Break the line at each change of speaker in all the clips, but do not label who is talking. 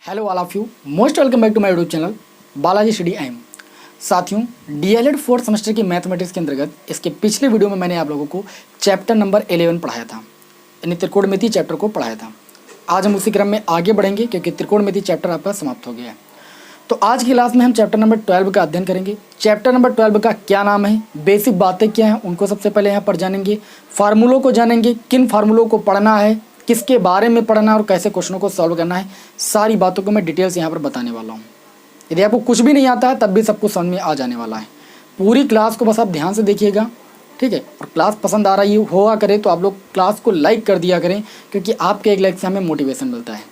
Hello all of you, most welcome back to my YouTube channel Balaji study M. साथियों, DElEd fourth semester की mathematics के अंतर्गत इसके पिछले वीडियो में मैंने आप लोगों को चैप्टर नंबर 11 पढ़ाया था, यानी त्रिकोणमिति चैप्टर को पढ़ाया था। आज हम उसी क्रम में आगे बढ़ेंगे क्योंकि त्रिकोणमिति चैप्टर आपका समाप्त हो गया है। तो आज की क्लास में हम चैप्टर नंबर 12 का अध्ययन करेंगे। चैप्टर नंबर 12 का क्या नाम है, बेसिक बातें क्या हैं, उनको सबसे पहले यहाँ पर जानेंगे। फार्मूलों को जानेंगे, किन फार्मूलों को पढ़ना है, किसके बारे में पढ़ना है और कैसे क्वेश्चनों को सॉल्व करना है, सारी बातों को मैं डिटेल्स यहाँ पर बताने वाला हूँ। यदि आपको कुछ भी नहीं आता है तब भी सब कुछ समझ में आ जाने वाला है। पूरी क्लास को बस आप ध्यान से देखिएगा, ठीक है। और क्लास पसंद आ रही हुआ करे तो आप लोग क्लास को लाइक कर दिया करें, क्योंकि आपके एक लाइक से हमें मोटिवेशन मिलता है।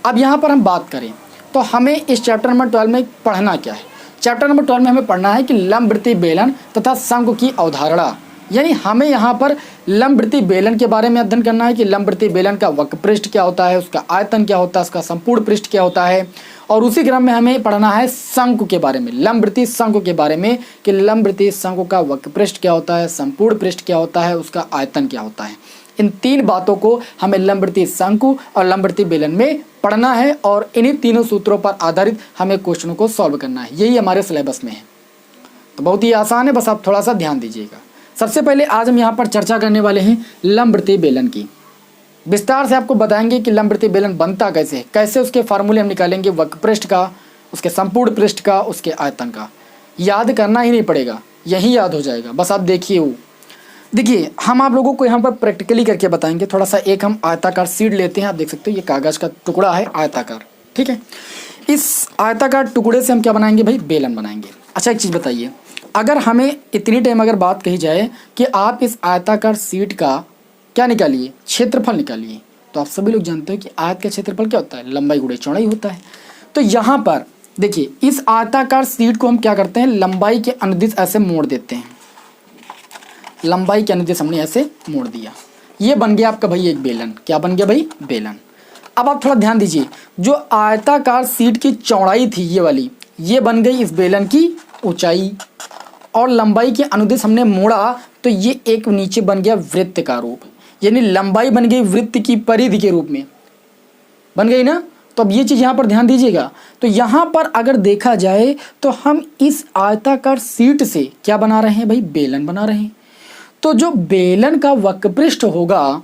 अब यहाँ पर हम बात करें तो हमें इस चैप्टर नंबर 12 में पढ़ना क्या है। चैप्टर नंबर 12 में हमें पढ़ना है कि लंबवृत्तीय बेलन तथा शंकु की अवधारणा, यानी हमें यहाँ पर लंबवृत्तीय बेलन के बारे में अध्ययन करना है कि लंबवृत्तीय बेलन का वक्र पृष्ठ क्या होता है, उसका आयतन क्या होता है, उसका संपूर्ण पृष्ठ क्या होता है। और उसी क्रम में हमें पढ़ना है शंकु के बारे में, लंबवृत्तीय शंकु के बारे में कि लंबवृत्तीय शंकु का वक्र पृष्ठ क्या होता है, संपूर्ण पृष्ठ क्या होता है, उसका आयतन क्या होता है। इन तीन बातों को हमें लंबवृत्तीय शंकु और लंबवृत्तीय बेलन में पढ़ना है और इन्हीं तीनों सूत्रों पर आधारित हमें क्वेश्चनों को सॉल्व करना है। यही हमारे सिलेबस में है, तो बहुत ही आसान है, बस आप थोड़ा सा ध्यान दीजिएगा। सबसे पहले आज हम यहाँ पर चर्चा करने वाले हैं लंबवृत्तीय बेलन की। विस्तार से आपको बताएंगे कि लंबवृत्तीय बेलन बनता कैसे है, कैसे उसके फार्मूले हम निकालेंगे, वक्र पृष्ठ का, उसके संपूर्ण पृष्ठ का, उसके आयतन का। याद करना ही नहीं पड़ेगा, यही याद हो जाएगा, बस आप देखिए। वो देखिए, हम आप लोगों को यहाँ पर प्रैक्टिकली करके बताएंगे। थोड़ा सा एक हम आयताकार शीट लेते हैं, आप देख सकते हो ये कागज़ का टुकड़ा है आयताकार, ठीक है। इस आयताकार टुकड़े से हम क्या बनाएंगे भाई, बेलन बनाएंगे। अच्छा, एक चीज़ बताइए, अगर हमें इतनी टाइम अगर बात कही जाए कि आप इस आयताकार शीट का क्या निकालिए, क्षेत्रफल निकालिए, तो आप सभी लोग जानते हो कि आयत का क्षेत्रफल क्या होता है, लंबाई गुणे चौड़ाई होता है। तो यहाँ पर देखिए, इस आयताकार शीट को हम क्या करते हैं, लंबाई के अनुदिश ऐसे मोड़ देते हैं। लंबाई के अनुदिश हमने ऐसे मोड़ दिया, ये बन गया आपका भाई एक बेलन। क्या बन गया भाई, बेलन। अब आप थोड़ा ध्यान दीजिए, जो आयताकार शीट की चौड़ाई थी ये वाली, ये बन गई इस बेलन की ऊंचाई, और लंबाई के अनुदिश हमने मोड़ा तो ये एक नीचे बन गया वृत्त का रूप, यानी लंबाई बन गई वृत्त की परिधि के रूप में बन गई ना। तो अब ये चीज़ यहाँ पर ध्यान दीजिएगा। तो यहाँ पर अगर देखा जाए तो हम इस आयताकार शीट से क्या बना रहे हैं भाई, बेलन बना रहे हैं। तो जो बेलन का वक्र पृष्ठ होगा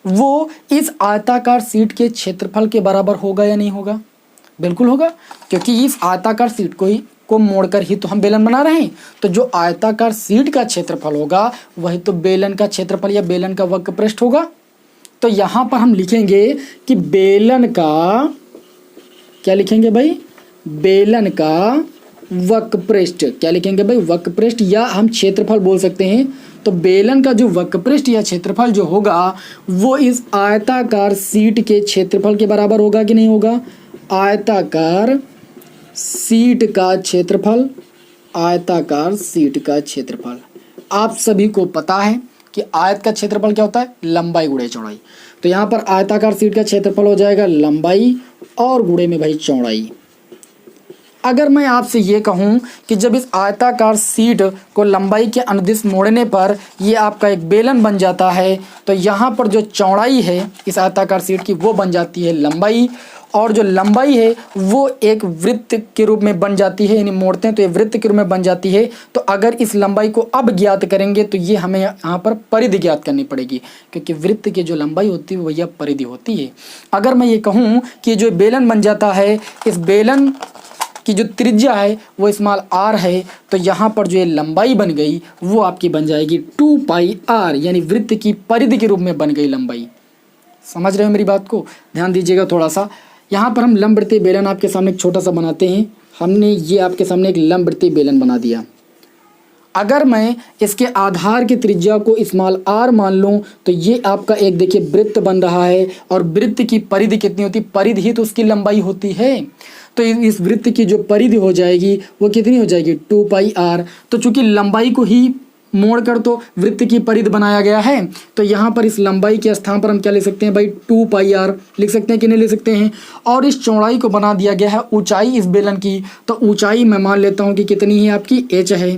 वो इस आयताकार शीट के क्षेत्रफल के बराबर होगा या नहीं होगा, बिल्कुल होगा, क्योंकि इस आयताकार शीट को मोड़कर ही तो हम बेलन बना रहे हैं। तो जो आयताकार शीट का क्षेत्रफल होगा वही तो बेलन का क्षेत्रफल या बेलन का वक्र पृष्ठ होगा। तो यहाँ पर हम लिखेंगे कि बेलन का, क्या लिखेंगे भाई, बेलन का वक्र पृष्ठ। क्या लिखेंगे भाई, वक्र पृष्ठ, या हम क्षेत्रफल बोल सकते हैं। तो बेलन का जो वक्र पृष्ठ या क्षेत्रफल जो होगा वो इस आयताकार शीट के क्षेत्रफल के बराबर होगा कि नहीं होगा। आयताकार शीट का क्षेत्रफल, आयताकार शीट का क्षेत्रफल, आप सभी को पता है कि आयत का क्षेत्रफल क्या होता है, लंबाई गुणे चौड़ाई। तो यहाँ पर आयताकार शीट का क्षेत्रफल हो जाएगा लंबाई और गुणे में भाई चौड़ाई। अगर मैं आपसे ये कहूँ कि जब इस आयताकार शीट को लंबाई के अनुदिश मोड़ने पर ये आपका एक बेलन बन जाता है, तो यहाँ पर जो चौड़ाई है इस आयताकार शीट की वो बन जाती है लंबाई, और जो लंबाई है वो एक वृत्त के रूप में बन जाती है, यानी मोड़ते हैं तो ये वृत्त के रूप में बन जाती है। तो अगर इस लंबाई को अब ज्ञात करेंगे तो ये हमें यहाँ पर परिधि ज्ञात करनी पड़ेगी, क्योंकि वृत्त की जो लंबाई होती है वो यह परिधि होती है। अगर मैं ये कहूँ कि जो बेलन बन जाता है, इस बेलन की जो त्रिज्या है वो स्मॉल r है, तो यहाँ पर जो ये लंबाई बन गई वो आपकी बन जाएगी 2πr, यानी वृत्त की परिधि के रूप में बन गई लंबाई। समझ रहे हो मेरी बात को, ध्यान दीजिएगा थोड़ा सा। यहाँ पर हम लंबवृत्तीय बेलन आपके सामने एक छोटा सा बनाते हैं। हमने ये आपके सामने एक लंबवृत्तीय बेलन बना दिया। अगर मैं इसके आधार की त्रिज्या को स्मॉल r मान लूँ तो ये आपका एक देखिए वृत्त बन रहा है, और वृत्त की परिधि कितनी होती है, परिधि ही तो उसकी लंबाई होती है। तो इस वृत्त की जो परिधि हो जाएगी वो कितनी हो जाएगी, 2πr। तो चूंकि लंबाई को ही मोड़कर तो वृत्त की परिधि बनाया गया है, तो यहाँ पर इस लंबाई के स्थान पर हम क्या लिख सकते हैं भाई, 2πr लिख सकते हैं कि नहीं लिख सकते हैं। और इस चौड़ाई को बना दिया गया है ऊंचाई इस बेलन की, तो ऊंचाई मैं मान लेता हूँ कि कितनी है आपकी h है।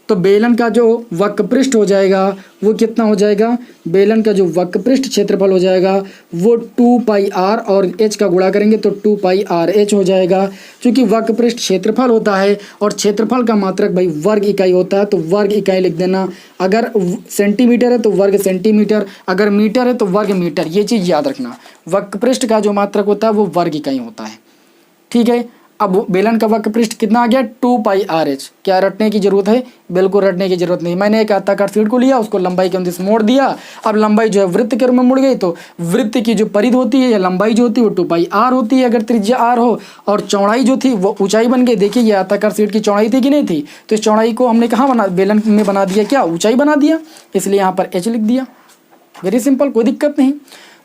तो बेलन का जो वक्रपृष्ठ हो जाएगा वो कितना हो जाएगा, बेलन का जो वक्रपृष्ठ क्षेत्रफल हो जाएगा वो 2 पाई आर और एच का गुणा करेंगे तो 2 पाई आर एच हो जाएगा। क्योंकि वक्रपृष्ठ क्षेत्रफल होता है और क्षेत्रफल का मात्रक भाई वर्ग इकाई होता है, तो वर्ग इकाई लिख देना। अगर सेंटीमीटर है तो वर्ग सेंटीमीटर, अगर मीटर है तो वर्ग मीटर, ये चीज़ याद रखना। वक्रपृष्ठ का जो मात्रक होता है वो वर्ग इकाई होता है, ठीक है। अब बेलन का वक्रपृष्ठ कितना आ गया, 2 पाई आर एच। क्या रटने की जरूरत है, बिल्कुल रटने की जरूरत नहीं। मैंने एक आयताकार शीट को लिया, उसको लंबाई के अनुदिश मोड़ दिया। अब लंबाई जो है वृत्त के रूप में मुड़ गई, तो वृत्त की जो परिधि होती है या लंबाई जो होती है वो 2 पाई आर होती है अगर त्रिज्या आर हो, और चौड़ाई जो थी वो ऊंचाई बन गई। देखिए ये आयताकार शीट की चौड़ाई थी कि नहीं थी, तो इस चौड़ाई को हमने कहाँ बना, बेलन में बना दिया, क्या ऊंचाई बना दिया, इसलिए यहाँ पर एच लिख दिया। वेरी सिंपल, कोई दिक्कत नहीं।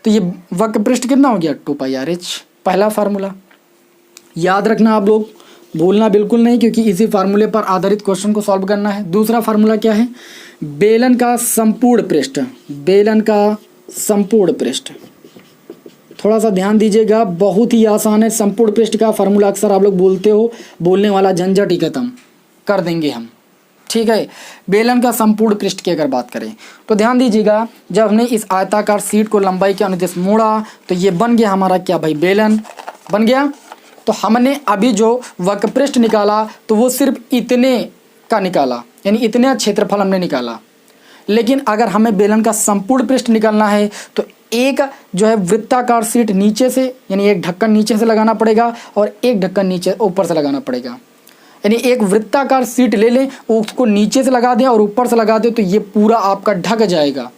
तो ये वक्रपृष्ठ कितना हो गया, 2 पाई आर एच, पहला फार्मूला। याद रखना आप लोग, भूलना बिल्कुल नहीं, क्योंकि इसी फार्मूले पर आधारित क्वेश्चन को सॉल्व करना है। दूसरा फार्मूला क्या है, बेलन का संपूर्ण पृष्ठ, बेलन का संपूर्ण पृष्ठ। थोड़ा सा ध्यान दीजिएगा, बहुत ही आसान है। संपूर्ण पृष्ठ का फार्मूला अक्सर आप लोग बोलते हो, बोलने वाला झंझट ही खत्म कर देंगे हम, ठीक है। बेलन का संपूर्ण पृष्ठ की अगर बात करें तो ध्यान दीजिएगा, जब हमने इस आयताकार शीट को लंबाई के अनुदिश मोड़ा तो ये बन गया हमारा क्या भाई, बेलन बन गया। तो हमने अभी जो वक्रपृष्ठ निकाला तो वो सिर्फ इतने का निकाला, यानी इतने क्षेत्रफल हमने निकाला। लेकिन अगर हमें बेलन का संपूर्ण पृष्ठ निकालना है तो एक जो है वृत्ताकार शीट नीचे से, यानी एक ढक्कन नीचे से लगाना पड़ेगा और एक ढक्कन नीचे ऊपर से लगाना पड़ेगा। यानी एक वृत्ताकार शीट ले लें, उसको नीचे से लगा दें और ऊपर से लगा दें, तो ये पूरा आपका ढक जाएगा।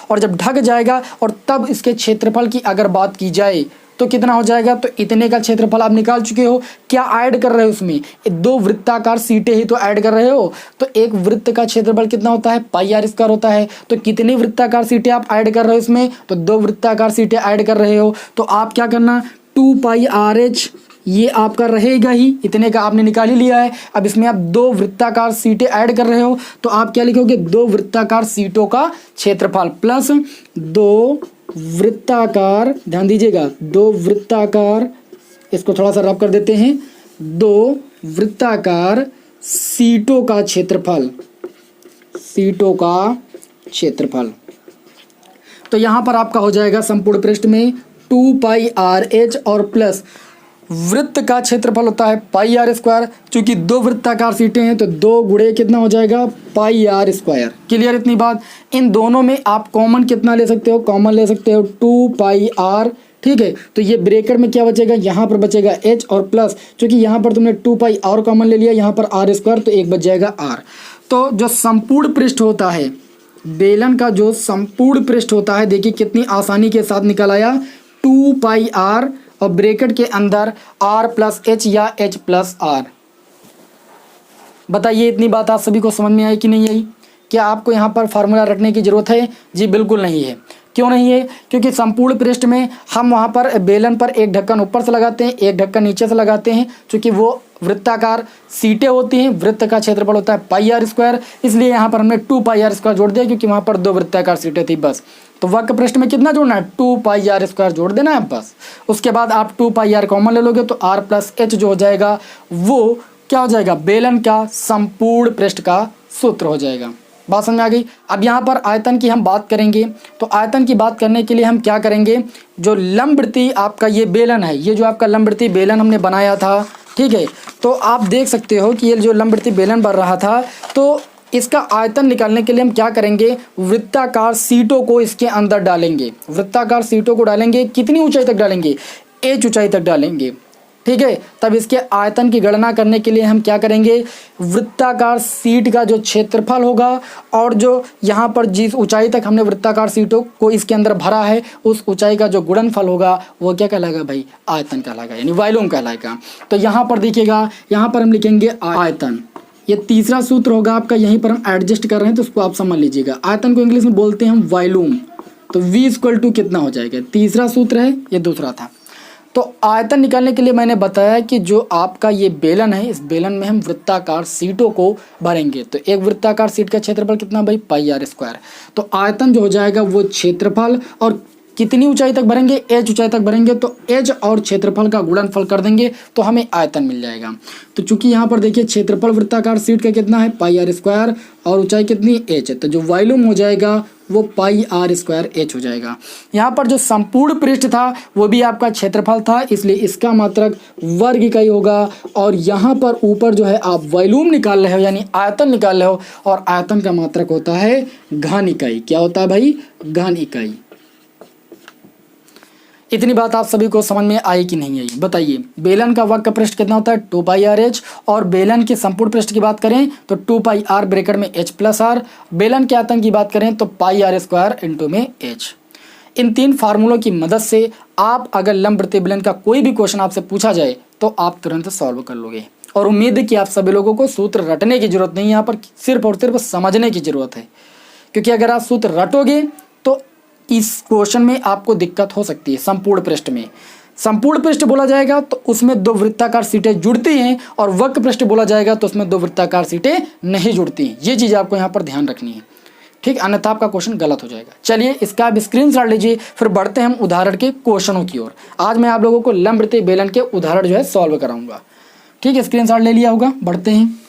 और जब ढक जाएगा और तब इसके क्षेत्रफल की अगर बात की जाए तो कितना हो जाएगा, तो इतने का क्षेत्रफल आप निकाल चुके हो। क्या ऐड कर रहे हो उसमें, 2 वृत्ताकार सीटें ही तो ऐड कर रहे हो। तो एक वृत्त का क्षेत्रफल कितना होता है, पाई आर स्क्वायर होता है। तो कितनी वृत्ताकार सीटें आप ऐड कर रहे हो इसमें, तो 2 वृत्ताकार सीटें ऐड कर रहे हो। तो आप क्या करना, 2 पाई आर एच ये आपका रहेगा ही, इतने का आपने निकाल ही लिया है। अब इसमें आप 2 वृत्ताकार सीटें ऐड कर रहे हो, तो आप क्या लिखोगे, 2 वृत्ताकार सीटों का क्षेत्रफल प्लस 2 वृत्ताकार, ध्यान दीजिएगा, 2 वृत्ताकार, इसको थोड़ा सा रब कर देते हैं, 2 वृत्ताकार सीटों का क्षेत्रफल, सीटों का क्षेत्रफल। तो यहां पर आपका हो जाएगा संपूर्ण पृष्ठ में 2 पाई आर एच और प्लस वृत्त का क्षेत्रफल होता है पाई आर स्क्वायर। चूंकि 2 वृत्ताकार सीटें हैं तो 2 गुणे कितना हो जाएगा, पाई आर स्क्वायर। क्लियर इतनी बात। इन दोनों में आप कॉमन कितना ले सकते हो, कॉमन ले सकते हो 2 पाई आर, ठीक है। तो ये ब्रैकेट में क्या बचेगा, यहाँ पर बचेगा एच और प्लस, चूंकि यहाँ पर तुमने 2 पाई आर कॉमन ले लिया, यहाँ पर आर स्क्वायर, तो एक बच जाएगा आर। तो जो संपूर्ण पृष्ठ होता है, बेलन का जो संपूर्ण पृष्ठ होता है, देखिए कितनी आसानी के साथ निकल आया, 2 पाई आर और ब्रैकेट के अंदर आर प्लस एच या एच प्लस आर। बताइए इतनी बात आप सभी को समझ में आई कि नहीं आई। क्या आपको यहाँ पर फार्मूला रखने की जरूरत है, जी बिल्कुल नहीं है। क्यों नहीं है, क्योंकि संपूर्ण पृष्ठ में हम वहाँ पर बेलन पर एक ढक्कन ऊपर से लगाते हैं, एक ढक्कन नीचे से लगाते हैं। क्योंकि वो वृत्ताकार सीटें होती हैं, वृत्त का क्षेत्रफल होता है पाई आर स्क्वायर, इसलिए यहाँ पर हमने 2 पाई आर स्क्वायर जोड़ दिया, क्योंकि वहाँ पर 2 वृत्ताकार सीटें थी बस। तो वक्रपृष्ठ में कितना जोड़ना है, 2 पाई आर स्क्वायर जोड़ देना है बस। उसके बाद आप 2 पाई आर कॉमन ले लोगे तो आर प्लस एच जो हो जाएगा वो क्या हो जाएगा, बेलन का संपूर्ण पृष्ठ का सूत्र हो जाएगा। बात समझ में आ गई। अब यहाँ पर आयतन की हम बात करेंगे, तो आयतन की बात करने के लिए हम क्या करेंगे, जो लंबवृत्तीय आपका ये बेलन है, ये जो आपका लंबवृत्तीय बेलन हमने बनाया था, ठीक है। तो आप देख सकते हो कि ये जो लंबवृत्तीय बेलन बन रहा था, तो इसका आयतन निकालने के लिए हम क्या करेंगे, वृत्ताकार सीटों को इसके अंदर डालेंगे। वृत्ताकार सीटों को डालेंगे, कितनी ऊंचाई तक डालेंगे, एच ऊंचाई तक डालेंगे, ठीक है। तब इसके आयतन की गणना करने के लिए हम क्या करेंगे, वृत्ताकार सीट का जो क्षेत्रफल होगा और जो यहाँ पर जिस ऊंचाई तक हमने वृत्ताकार सीटों को इसके अंदर भरा है उस ऊंचाई का जो गुणनफल होगा वो क्या कहलाएगा भाई, आयतन कहलाएगा, यानी वॉल्यूम कहलाएगा। तो यहाँ पर देखिएगा, यहाँ पर हम लिखेंगे आयतन। ये तीसरा सूत्र होगा आपका, यहीं पर हम एडजस्ट कर रहे हैं तो उसको आप समझ लीजिएगा। आयतन को इंग्लिश में बोलते हैं हम वॉल्यूम। तो V = कितना हो जाएगा, तीसरा सूत्र है, ये दूसरा था। तो आयतन निकालने के लिए मैंने बताया कि जो आपका ये बेलन है, इस बेलन में हम वृत्ताकार सीटों को भरेंगे। तो एक वृत्ताकार सीट का क्षेत्रफल कितना भाई, पाई आर स्क्वायर। तो आयतन जो हो जाएगा वो क्षेत्रफल और कितनी ऊंचाई तक भरेंगे, h ऊंचाई तक भरेंगे, तो h और क्षेत्रफल का गुणनफल कर देंगे तो हमें आयतन मिल जाएगा। तो चूंकि यहाँ पर देखिए क्षेत्रफल वृत्ताकार शीट का कितना है पाई आर स्क्वायर और ऊंचाई कितनी h है, तो जो वॉल्यूम हो जाएगा वो पाई आर स्क्वायर h हो जाएगा। यहाँ पर जो संपूर्ण पृष्ठ था वो भी आपका क्षेत्रफल था, इसलिए इसका मात्रक वर्ग इकाई होगा। और यहाँ पर ऊपर जो है आप वॉल्यूम निकाल रहे हो यानी आयतन निकाल रहे हो, और आयतन का मात्रक होता है घन इकाई। क्या होता है भाई? घन इकाई। इतनी बात आप सभी को समझ में आई कि नहीं आई बताइए। बेलन का वक्र पृष्ठ कितना होता है 2 पाई आर एच, और बेलन के संपूर्ण पृष्ठ की बात करें तो 2 पाई आर ब्रैकेट में एच प्लस आर। बेलन के आयतन की बात करें तो पाई आर स्क्वायर इंटू में एच। इन तीन फार्मूलों की मदद से आप अगर लंबवृत्तीय बेलन का कोई भी क्वेश्चन आपसे पूछा जाए तो आप तुरंत सॉल्व कर लोगे। और उम्मीद है कि आप सभी लोगों को सूत्र रटने की जरूरत नहीं है, यहाँ पर सिर्फ और सिर्फ समझने की जरूरत है, क्योंकि अगर आप सूत्र रटोगे तो इस क्वेश्चन में आपको दिक्कत हो सकती है। संपूर्ण पृष्ठ में संपूर्ण पृष्ठ बोला जाएगा तो उसमें दो वृत्ताकार सीटें जुड़ती हैं, और वक्र पृष्ठ बोला जाएगा तो उसमें दो वृत्ताकार सीटें नहीं जुड़ती हैं। ये चीज़ आपको यहाँ पर ध्यान रखनी है, ठीक, अन्यथा आपका क्वेश्चन गलत हो जाएगा। चलिए इसका आप स्क्रीनशॉट लीजिए, फिर बढ़ते हैं हम उदाहरण के क्वेश्चनों की ओर। आज मैं आप लोगों को लंबवृत्तीय बेलन के उदाहरण जो है सॉल्व कराऊंगा। ठीक है, स्क्रीनशॉट ले लिया होगा, बढ़ते हैं।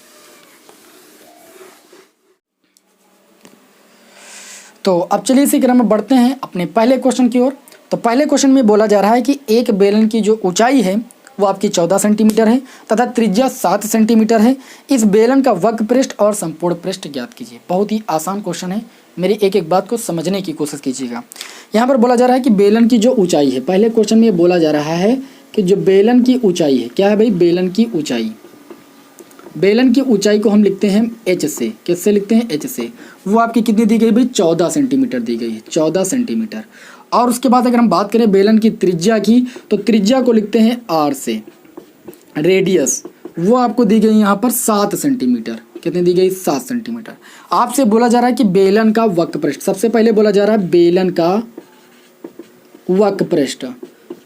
तो अब चलिए इसी क्रम में बढ़ते हैं अपने पहले क्वेश्चन की ओर। तो पहले क्वेश्चन में बोला जा रहा है कि एक बेलन की जो ऊंचाई है वो आपकी 14 सेंटीमीटर है तथा त्रिज्या 7 सेंटीमीटर है। इस बेलन का वक्र पृष्ठ और संपूर्ण पृष्ठ ज्ञात कीजिए। बहुत ही आसान क्वेश्चन है, मेरी एक एक बात को समझने की कोशिश कीजिएगा। यहाँ पर बोला जा रहा है कि बेलन की जो ऊंचाई है, पहले क्वेश्चन में बोला जा रहा है कि जो बेलन की ऊंचाई है, क्या है भाई? बेलन की ऊंचाई। बेलन की ऊंचाई को हम लिखते हैं h से। किससे लिखते हैं? h से। वो आपकी कितनी दी गई भाई? 14 सेंटीमीटर दी गई है, 14 सेंटीमीटर। और उसके बाद अगर हम बात करें बेलन की त्रिज्या की, तो त्रिज्या को लिखते हैं r से। रेडियस वो आपको दी गई यहाँ पर 7 सेंटीमीटर। कितनी दी गई? 7 सेंटीमीटर। आपसे बोला जा रहा है कि बेलन का वक्र पृष्ठ, सबसे पहले बोला जा रहा है बेलन का वक्र पृष्ठ।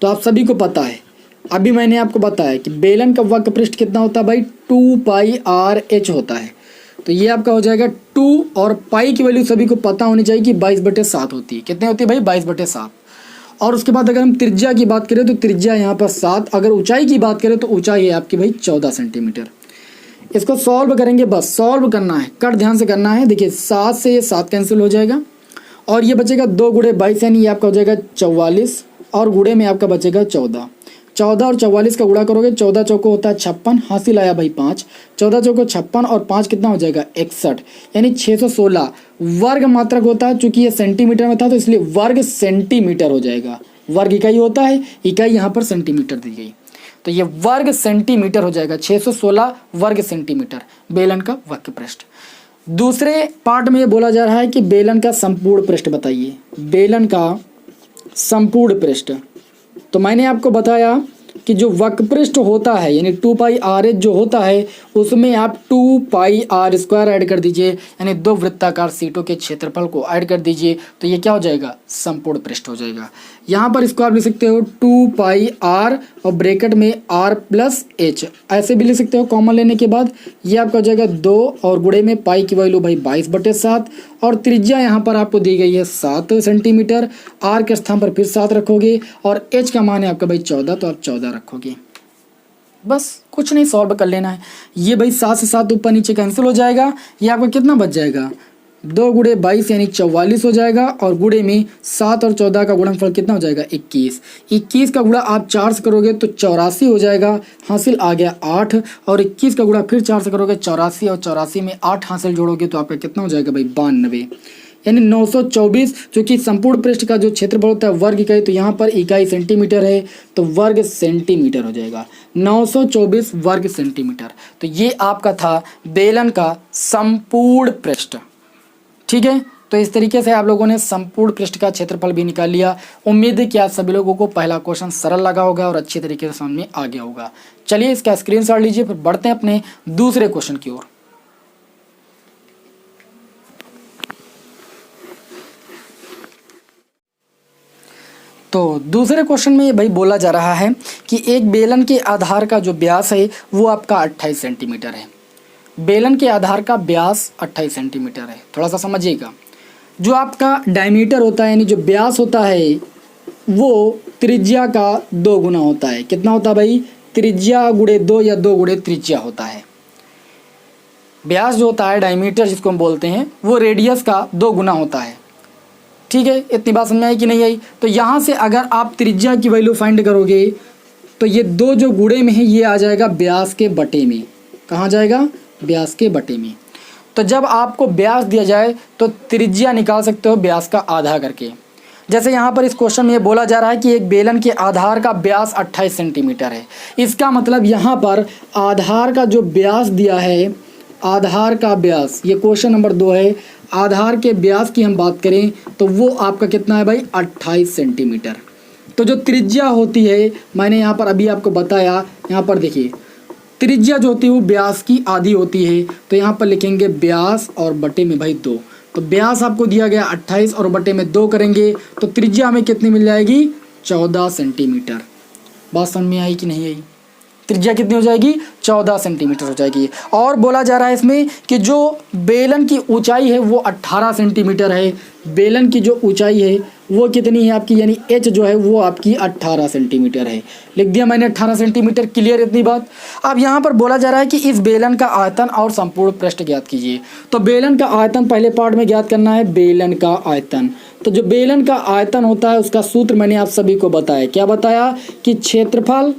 तो आप सभी को पता है, अभी मैंने आपको बताया कि बेलन का वक्र पृष्ठ कितना होता है भाई? 2 पाई आर एच होता है। तो ये आपका हो जाएगा 2, और पाई की वैल्यू सभी को पता होनी चाहिए कि 22/7 होती है। कितने होती है भाई? 22/7। और उसके बाद अगर हम त्रिज्या की बात करें तो त्रिज्या यहाँ पर 7। अगर ऊंचाई की बात करें तो ऊंचाई है आपकी भाई 14 सेंटीमीटर। इसको सॉल्व करेंगे, बस सॉल्व करना है, कट ध्यान से करना है। देखिए 7 से ये 7 कैंसिल हो जाएगा, और ये बचेगा 2 गुणे 22 यानी ये आपका हो जाएगा 44, और गुणे में आपका बचेगा 14। 14 और 44 का गुणा करोगे, 14 चौको होता है 56, हासिल आया भाई 5। 14 चौको 56 और 5 कितना हो जाएगा? 61, यानी 616 वर्ग मात्रक होता है। चूंकि ये सेंटीमीटर में था तो इसलिए वर्ग सेंटीमीटर हो जाएगा। वर्ग इकाई होता है, इकाई यहाँ पर सेंटीमीटर दी गई, तो ये वर्ग सेंटीमीटर हो जाएगा। 616 वर्ग सेंटीमीटर बेलन का वक्र पृष्ठ। दूसरे पार्ट में ये बोला जा रहा है कि बेलन का संपूर्ण पृष्ठ बताइए। बेलन का संपूर्ण पृष्ठ, तो मैंने आपको बताया कि जो वक्र पृष्ठ होता है यानी 2 पाई आर एच जो होता है उसमें आप 2 पाई आर स्क्वायर ऐड कर दीजिए, यानी दो वृत्ताकार सीटों के क्षेत्रफल को ऐड कर दीजिए, तो ये क्या हो जाएगा? संपूर्ण पृष्ठ हो जाएगा। यहाँ पर इसको आप लिख सकते हो 2 पाई आर और ब्रैकेट में आर प्लस एच, ऐसे भी लिख सकते हो कॉमन लेने के बाद। ये आपका हो जाएगा 2, और गुणे में पाई की वैल्यू भाई 22/7, और त्रिज्या यहाँ पर आपको दी गई है 7 सेंटीमीटर। आर के स्थान पर फिर 7 रखोगे, और एच का मान है आपका भाई 14, तो आप 14 रखोगे। बस कुछ नहीं, सॉल्व कर लेना है। ये भाई 7 से 7 ऊपर नीचे कैंसिल हो जाएगा, ये आपका कितना बच जाएगा? 2 गुणे 22 यानी 44 हो जाएगा, और गुणे में 7 और 14 का गुणनफल कितना हो जाएगा? 21। 21 का गुणा आप 4 से करोगे तो 84 हो जाएगा, हासिल आ गया 8, और 21 का गुणा फिर 4 से करोगे 84, और 84 में 8 हासिल जोड़ोगे तो आपका कितना हो जाएगा भाई? 92, यानी 924। क्योंकि संपूर्ण पृष्ठ का जो क्षेत्रफल होता है वर्ग इकाई, तो यहाँ पर इकाई सेंटीमीटर है तो वर्ग सेंटीमीटर हो जाएगा। 924 वर्ग सेंटीमीटर। तो ये आपका था बेलन का संपूर्ण पृष्ठ। ठीक है, तो इस तरीके से आप लोगों ने संपूर्ण पृष्ठ का क्षेत्रफल भी निकाल लिया। उम्मीद है कि आप सभी लोगों को पहला क्वेश्चन सरल लगा होगा और अच्छी तरीके से समझ में आ गया होगा। चलिए इसका स्क्रीनशॉट लीजिए, फिर बढ़ते हैं अपने दूसरे क्वेश्चन की ओर। तो दूसरे क्वेश्चन में ये भाई बोला जा रहा है कि एक बेलन के आधार का जो व्यास है वो आपका 28 सेंटीमीटर है। बेलन के आधार का व्यास 28 सेंटीमीटर है। थोड़ा सा समझिएगा, जो आपका डायमीटर होता है यानी जो व्यास होता है वो त्रिज्या का 2 गुना होता है। कितना होता है भाई? त्रिज्या गुणे 2 या 2 गुणे त्रिज्या होता है। व्यास जो होता है, डायमीटर जिसको हम बोलते हैं, वो रेडियस का 2 गुना होता है। ठीक है, इतनी बात समझ में आई कि नहीं आई? तो यहाँ से अगर आप त्रिज्या की वैल्यू फाइंड करोगे तो ये 2 जो गुणे में है ये आ जाएगा व्यास के बटे में। कहाँ जाएगा? व्यास के बटे में। तो जब आपको व्यास दिया जाए तो त्रिज्या निकाल सकते हो व्यास का आधा करके। जैसे यहाँ पर इस क्वेश्चन में ये बोला जा रहा है कि एक बेलन के आधार का व्यास 28 सेंटीमीटर है। इसका मतलब यहाँ पर आधार का जो व्यास दिया है, आधार का व्यास, ये क्वेश्चन नंबर 2 है, आधार के व्यास की हम बात करें तो वो आपका कितना है भाई? 28 सेंटीमीटर। तो जो त्रिज्या होती है, मैंने यहाँ पर अभी आपको बताया, यहाँ पर देखिए त्रिज्या जो होती है वो व्यास की आधी होती है। तो यहाँ पर लिखेंगे व्यास और बटे में भाई 2। तो व्यास आपको दिया गया 28 और बटे में 2 करेंगे तो त्रिज्या हमें कितनी मिल जाएगी? 14 सेंटीमीटर। बात समझ में आई कि नहीं आई? त्रिज्या कितनी हो जाएगी? 14 सेंटीमीटर हो जाएगी। और बोला जा रहा है इसमें कि जो बेलन की ऊंचाई है वो 18 सेंटीमीटर है। बेलन की जो ऊंचाई है वो कितनी है आपकी, यानी एच जो है वो आपकी 18 सेंटीमीटर है। लिख दिया मैंने 18 सेंटीमीटर। क्लियर इतनी बात? अब यहाँ पर बोला जा रहा है कि इस बेलन का आयतन और संपूर्ण पृष्ठ ज्ञात कीजिए। तो बेलन का आयतन पहले पार्ट में ज्ञात करना है, बेलन का आयतन। तो जो बेलन का आयतन होता है उसका सूत्र मैंने आप सभी को बताया। क्या बताया? कि क्षेत्रफल,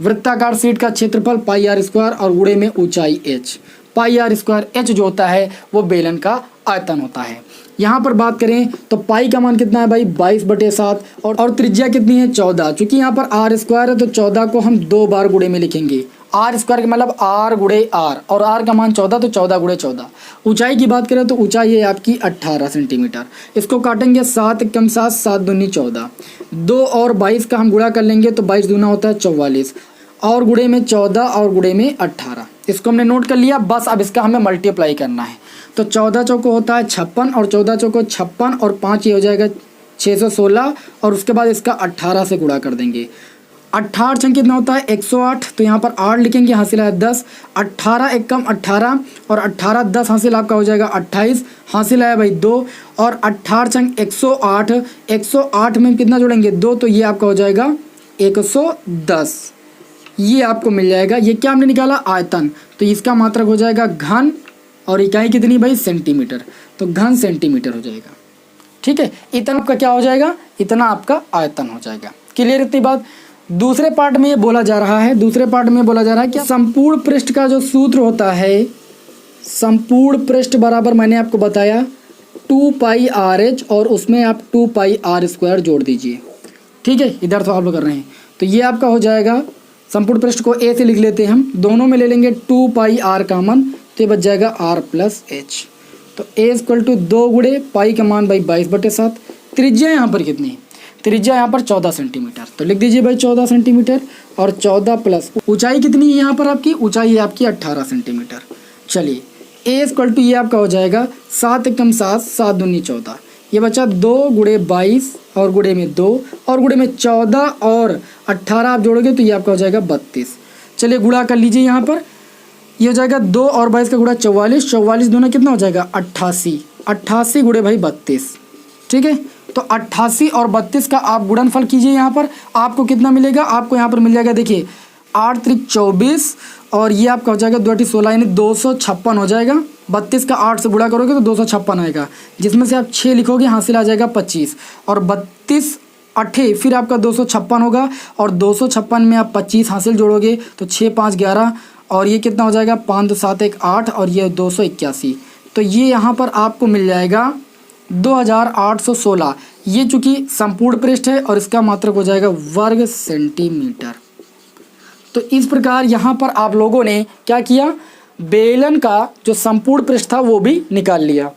वृत्ताकार शीट का क्षेत्रफल पाई आर स्क्वायर और गुणे में ऊंचाई h. Pi r square h जो होता है वो बेलन का आयतन होता है। यहाँ पर बात करें तो पाई का मान कितना है भाई? 22/7 और त्रिज्या कितनी है? 14। चूंकि यहाँ पर आर स्क्वायर है तो 14 को हम 2 बार गुणे में लिखेंगे। आर स्क्वायर का मतलब आर गुणे आर, और आर का मान 14 तो 14 गुणे 14। ऊंचाई की बात करें तो ऊंचाई है आपकी 18 सेंटीमीटर। इसको काटेंगे 7 एकम 7, 7 दूनी 14। 2 और 22 का हम गुणा कर लेंगे तो 22 दूना होता है 44, और गुणे में 14 और गुणे में 18। इसको हमने नोट कर लिया। बस अब इसका हमें मल्टीप्लाई करना है। तो 14 चौको होता है 56 और 14 चौको 56 और 5 ये हो जाएगा 616, और उसके बाद इसका 18 से गुणा कर देंगे। 18 छंग कितना होता है? 108। तो यहाँ पर 8 लिखेंगे, हासिल है 10। 18 एकम 18 और 18 10 हासिल आपका हो जाएगा 28, हासिल आया भाई 2। और 18 छंग 108, 108 में कितना जोड़ेंगे? 2, तो ये आपका हो जाएगा 110। ये आपको मिल जाएगा। ये क्या हमने निकाला? आयतन। तो इसका मात्रक हो जाएगा घन, और इकाई कितनी भाई? सेंटीमीटर। तो घन सेंटीमीटर हो जाएगा। ठीक है, इतना आपका क्या हो जाएगा? इतना आपका आयतन हो जाएगा। क्लियर इतनी बात? दूसरे पार्ट में ये बोला जा रहा है, दूसरे पार्ट में बोला जा रहा है कि संपूर्ण पृष्ठ का जो सूत्र होता है, संपूर्ण पृष्ठ बराबर मैंने आपको बताया 2 पाई आर एच, और उसमें आप 2 पाई आर स्क्वायर जोड़ दीजिए। ठीक है, इधर तो आप लोग कर रहे हैं। तो ये आपका हो जाएगा, संपूर्ण पृष्ठ को ए से लिख लेते हैं हम, दोनों में ले लेंगे 2 पाई आर कॉमन, तो ये बच जाएगा आर प्लस एच। तो ए इक्वल टू 2 गुणे पाई का मान भाई 22/7। त्रिज्या यहाँ पर कितनी है? त्रिज्या यहाँ पर 14 सेंटीमीटर। तो लिख दीजिए भाई 14 सेंटीमीटर, और 14 प्लस ऊंचाई कितनी है यहाँ पर आपकी? ऊंचाई है आपकी 18 सेंटीमीटर। चलिए, ए इक्वल टू ये आपका हो जाएगा 7 एकम 7, 7 दूनी 14। ये बचा 2 गुणे 22 और गुणे में 2 और गुणे में 14 और 18 आप जोड़ोगे तो ये आपका हो जाएगा 32। चलिए गुणा कर लीजिए। यहाँ पर ये हो जाएगा 2 और 22 का गुणा 44, 44 दूना कितना हो जाएगा? 88, 88 गुणे भाई 32। ठीक है, तो 88 और 32 का आप गुणनफल कीजिए। यहाँ पर आपको कितना मिलेगा? आपको यहाँ पर मिल जाएगा, देखिए 8 त्रिक 24, और ये आपका हो जाएगा 2 8 16, यानी 256 हो जाएगा। 32 का 8 से गुणा करोगे तो 256 आएगा, जिसमें से आप 6 लिखोगे, हासिल आ जाएगा 25, और 32 8 फिर आपका 256 होगा, और 256 में आप 25 हासिल जोड़ोगे तो 6 5 11, और ये कितना हो जाएगा? 5 2 7 1 8, और ये 281। तो ये यहाँ पर आपको मिल जाएगा 2816। ये चूँकि संपूर्ण पृष्ठ है और इसका मात्रक हो जाएगा वर्ग सेंटीमीटर। तो इस प्रकार यहाँ पर आप लोगों ने क्या किया? बेलन का जो संपूर्ण पृष्ठ था वो भी निकाल लिया।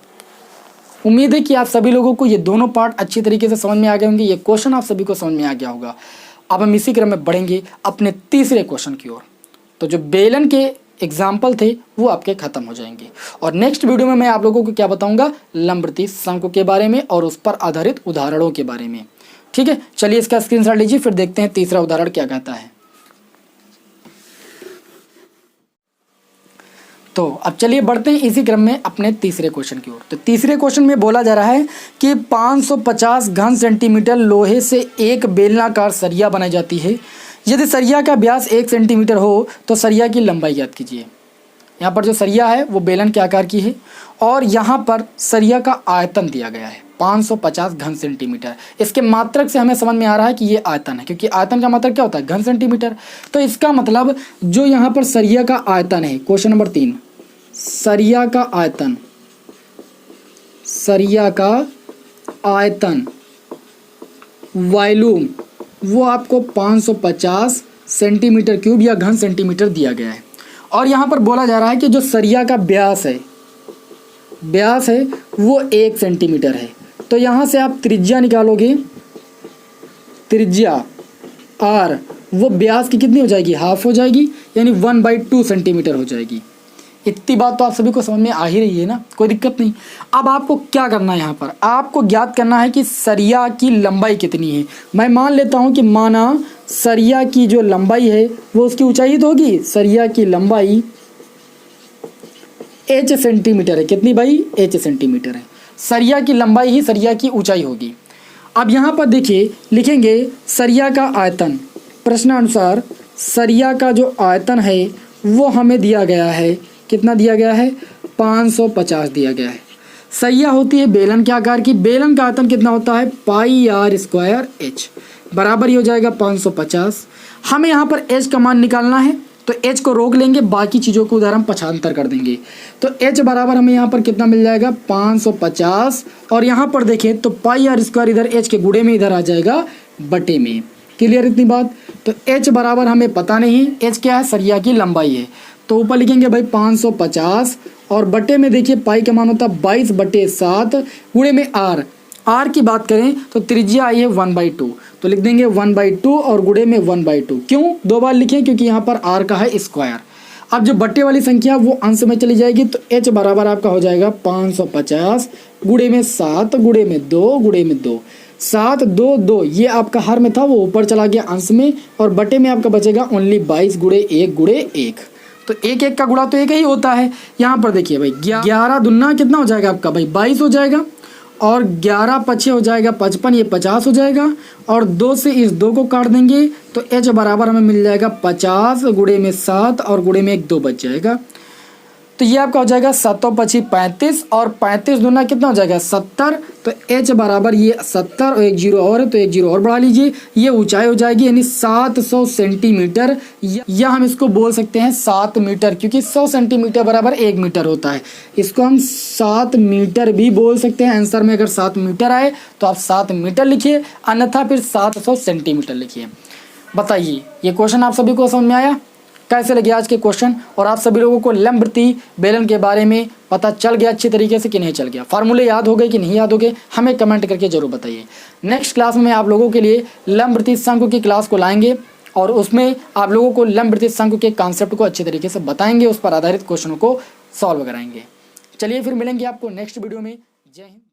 उम्मीद है कि आप सभी लोगों को ये दोनों पार्ट अच्छी तरीके से समझ में आ गए होंगे। ये क्वेश्चन आप सभी को समझ में आ गया होगा। अब हम इसी क्रम में बढ़ेंगे अपने तीसरे क्वेश्चन की ओर। तो जो बेलन के एग्जाम्पल थे वो आपके खत्म हो जाएंगे, और नेक्स्ट वीडियो में मैं आप लोगों को क्या बताऊंगा? लंबवृत्तीय शंकु के बारे में और उस पर आधारित उदाहरणों के बारे में। ठीक है, चलिए इसका स्क्रीनशॉट लीजिए, फिर देखते हैं तीसरा उदाहरण क्या कहता है। तो अब चलिए बढ़ते हैं इसी क्रम में अपने तीसरे क्वेश्चन की ओर। तो तीसरे क्वेश्चन में बोला जा रहा है कि 550 घन सेंटीमीटर लोहे से एक बेलनाकार सरिया बनाई जाती है। यदि सरिया का व्यास 1 सेंटीमीटर हो तो सरिया की लंबाई ज्ञात कीजिए। यहाँ पर जो सरिया है वो बेलन के आकार की है और यहाँ पर सरिया का आयतन दिया गया है 550 घन सेंटीमीटर। इसके मात्रक से हमें समझ में आ रहा है कि ये आयतन है, क्योंकि आयतन का मात्रक क्या होता है, घन सेंटीमीटर। तो इसका मतलब जो यहाँ पर सरिया का आयतन है, क्वेश्चन नंबर 3, सरिया का आयतन, सरिया का आयतन वॉल्यूम वो आपको 550 सेंटीमीटर क्यूब या घन सेंटीमीटर दिया गया है। और यहाँ पर बोला जा रहा है कि जो सरिया का व्यास है वो 1 सेंटीमीटर है। तो यहाँ से आप त्रिज्या निकालोगे, त्रिज्या r वो व्यास की कितनी हो जाएगी, हाफ हो जाएगी, यानी 1/2 सेंटीमीटर हो जाएगी। इतनी बात तो आप सभी को समझ में आ ही रही है ना, कोई दिक्कत नहीं। अब आपको क्या करना है, यहाँ पर आपको ज्ञात करना है कि सरिया की लंबाई कितनी है। मैं मान लेता हूँ कि माना सरिया की जो लंबाई है वो उसकी ऊंचाई तो होगी, सरिया की लंबाई h सेंटीमीटर है। कितनी भाई, h सेंटीमीटर है। सरिया की लंबाई ही सरिया की ऊंचाई होगी। अब यहाँ पर देखिए लिखेंगे सरिया का आयतन, प्रश्नानुसार सरिया का जो आयतन है वो हमें दिया गया है, कितना दिया गया है, 550 दिया गया है। सरिया होती है बेलन के आकार की, बेलन का आयतन कितना होता है, πr²h, बराबर ही हो जाएगा 550। हमें यहाँ पर h का मान निकालना है, तो h को रोक लेंगे, बाकी चीज़ों को उधर हम पक्षांतर कर देंगे। तो h बराबर हमें यहाँ पर कितना मिल जाएगा, 550। और यहाँ पर देखें तो πr² इधर h के गुणे में इधर आ जाएगा बटे में। क्लियर इतनी बात। तो h बराबर हमें पता नहीं, h क्या है, सरिया की लंबाई है। तो ऊपर लिखेंगे भाई 550 और बटे में देखिए पाई का मान होता है 22/7 गुणे में r। r की बात करें तो त्रिज्या आई है 1/2, तो लिख देंगे 1/2 और गुणे में 1/2। क्यों 2 बार लिखें, क्योंकि यहाँ पर r का है स्क्वायर। अब जो बट्टे वाली संख्या वो अंश में चली जाएगी, तो h बराबर आपका हो जाएगा 550 गुणे में 7 गुणे में 2 गुणे में 2, 7 2 2, ये आपका हर में था वो ऊपर चला गया अंश में, और बटे में आपका बचेगा ओनली 22 गुणे 1 गुणे 1। तो 1 1 का गुणा तो 1 ही होता है। यहाँ पर देखिए भाई 11 दूना कितना हो जाएगा आपका भाई 22 हो जाएगा, और 11 पछे हो जाएगा 55, ये 50 हो जाएगा, और 2 से इस 2 को काट देंगे तो h बराबर हमें मिल जाएगा 50 गुणे में 7 और गुणे में 1 2 बच जाएगा। तो ये आपका हो जाएगा 7 पची 35 और 35 दूना कितना हो जाएगा 70। तो h बराबर ये 70 और 1 0 और है, तो 1 0 और बढ़ा लीजिए, ये ऊंचाई हो जाएगी यानी 700 सेंटीमीटर, या हम इसको बोल सकते हैं 7 मीटर, क्योंकि 100 सेंटीमीटर बराबर 1 मीटर होता है। इसको हम 7 मीटर भी बोल सकते हैं। आंसर में अगर 7 मीटर आए तो आप 7 मीटर लिखिए, अन्यथा फिर 700 सेंटीमीटर लिखिए। बताइए ये क्वेश्चन आप सभी को समझ में आया, कैसे लगे आज के क्वेश्चन, और आप सभी लोगों को लंबवृत्ति बेलन के बारे में पता चल गया अच्छी तरीके से कि नहीं चल गया, फार्मूले याद हो गए कि नहीं याद हो गए, हमें कमेंट करके जरूर बताइए। नेक्स्ट क्लास में आप लोगों के लिए लंबवृत्ति शंकु की क्लास को लाएंगे और उसमें आप लोगों को लंबवृत्ति शंकु के कॉन्सेप्ट को अच्छी तरीके से बताएंगे, उस पर आधारित क्वेश्चनों को सॉल्व कराएंगे। चलिए फिर मिलेंगे आपको नेक्स्ट वीडियो में। जय हिंद।